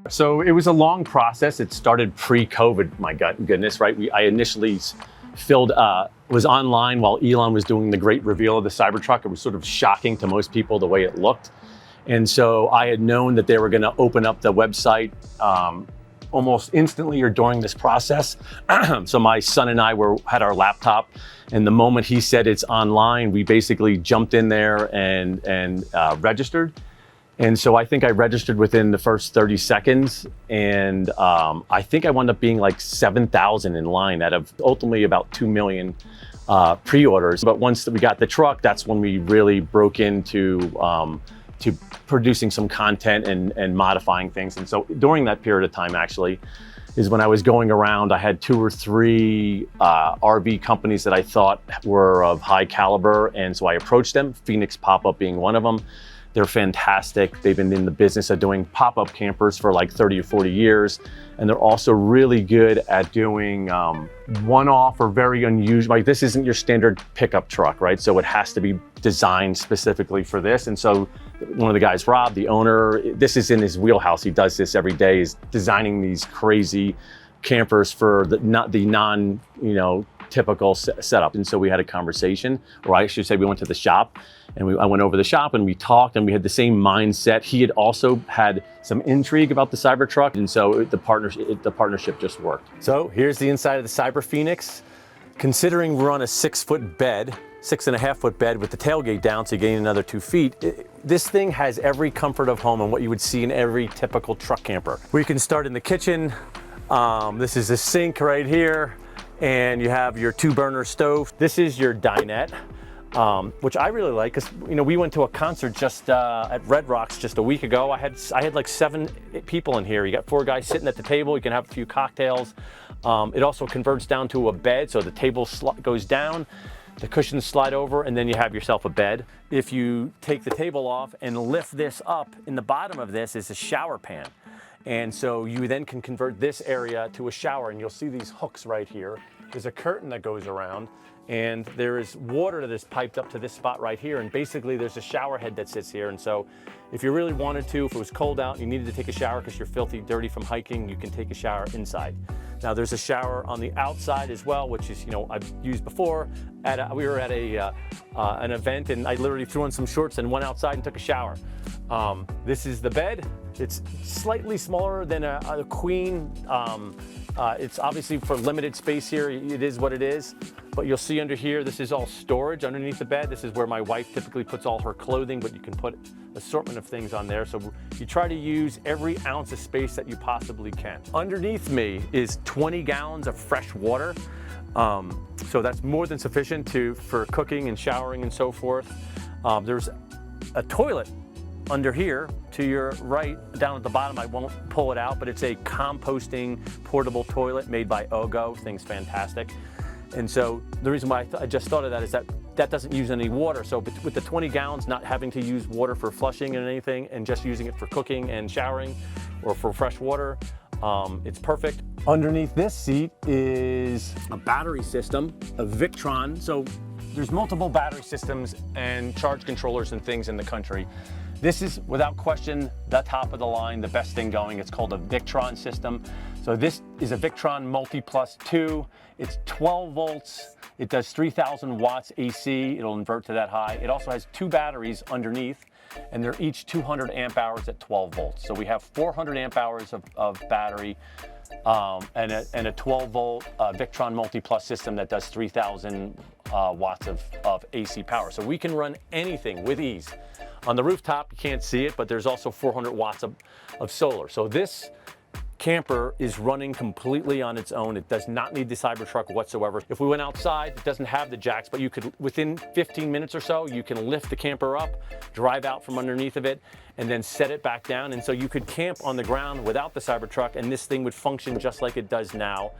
So it was a long process. It started pre-COVID, my goodness, right? I initially was online while Elon was doing the great reveal of the Cybertruck. It was sort of shocking to most people the way it looked. And so I had known that they were going to open up the website almost instantly or during this process. So my son and I had our laptop, and the moment he said it's online, we basically jumped in there and registered. And so I think I registered within the first 30 seconds. And I think I wound up being like 7,000 in line out of ultimately about 2 million pre-orders. But once we got the truck, that's when we really broke into to producing some content and modifying things. And so during that period of time, actually, is when I was going around, I had 2 or 3 RV companies that I thought were of high caliber. And so I approached them, Phoenix Pop-Up being one of them. They're fantastic. They've been in the business of doing pop-up campers for like 30 or 40 years. And they're also really good at doing one-off or very unusual, like this isn't your standard pickup truck, right? So it has to be designed specifically for this. And so one of the guys, Rob, the owner, this is in his wheelhouse. He does this every day, is designing these crazy campers for the non typical setup. And so we had a conversation, or I should say we went to the shop, and I went over the shop and we talked, and we had the same mindset. He had also had some intrigue about the Cybertruck, and so the partnership just worked. So here's the inside of the Cyber Phoenix. Considering we're on a 6-foot bed, 6.5-foot bed with the tailgate down, so you gain another 2 feet, this thing has every comfort of home and what you would see in every typical truck camper. We can start in the kitchen. This is a sink right here, and you have your 2-burner stove. This is your dinette, which I really like, because we went to a concert just at Red Rocks just a week ago. I had like 7 people in here. You got 4 guys sitting at the table. You can have a few cocktails. It also converts down to a bed, so the table goes down, the cushions slide over, and then you have yourself a bed. If you take the table off and lift this up, in the bottom of this is a shower pan. And so you then can convert this area to a shower, and you'll see these hooks right here. There's a curtain that goes around, and there is water that is piped up to this spot right here. And basically there's a shower head that sits here. And so if you really wanted to, if it was cold out and you needed to take a shower because you're filthy dirty from hiking, you can take a shower inside. Now there's a shower on the outside as well, which is, I've used before. We were at an event, and I literally threw on some shorts and went outside and took a shower. This is the bed. It's slightly smaller than a queen. It's obviously for limited space here. It is what it is. But you'll see under here, this is all storage underneath the bed. This is where my wife typically puts all her clothing, but you can put assortment of things on there. So you try to use every ounce of space that you possibly can. Underneath me is 20 gallons of fresh water. So that's more than sufficient for cooking and showering and so forth. There's a toilet under here to your right, down at the bottom. I won't pull it out, but it's a composting portable toilet made by Ogo. Thing's fantastic. And so the reason why I just thought of that is that doesn't use any water. So with the 20 gallons, not having to use water for flushing and anything, and just using it for cooking and showering or for fresh water, it's perfect. Underneath this seat is a battery system, a Victron. So there's multiple battery systems and charge controllers and things in the country. This is, without question, the top of the line, the best thing going. It's called a Victron system. So this is a Victron Multi Plus 2. It's 12 volts. It does 3,000 watts AC. It'll invert to that high. It also has 2 batteries underneath, and they're each 200 amp hours at 12 volts. So we have 400 amp hours of battery and a 12 volt Victron Multi Plus system that does 3,000 watts of AC power. So we can run anything with ease. On the rooftop, you can't see it, but there's also 400 watts of solar. So this camper is running completely on its own. It does not need the Cybertruck whatsoever. If we went outside, it doesn't have the jacks, but you could, within 15 minutes or so, you can lift the camper up, drive out from underneath of it, and then set it back down. And so you could camp on the ground without the Cybertruck, and this thing would function just like it does now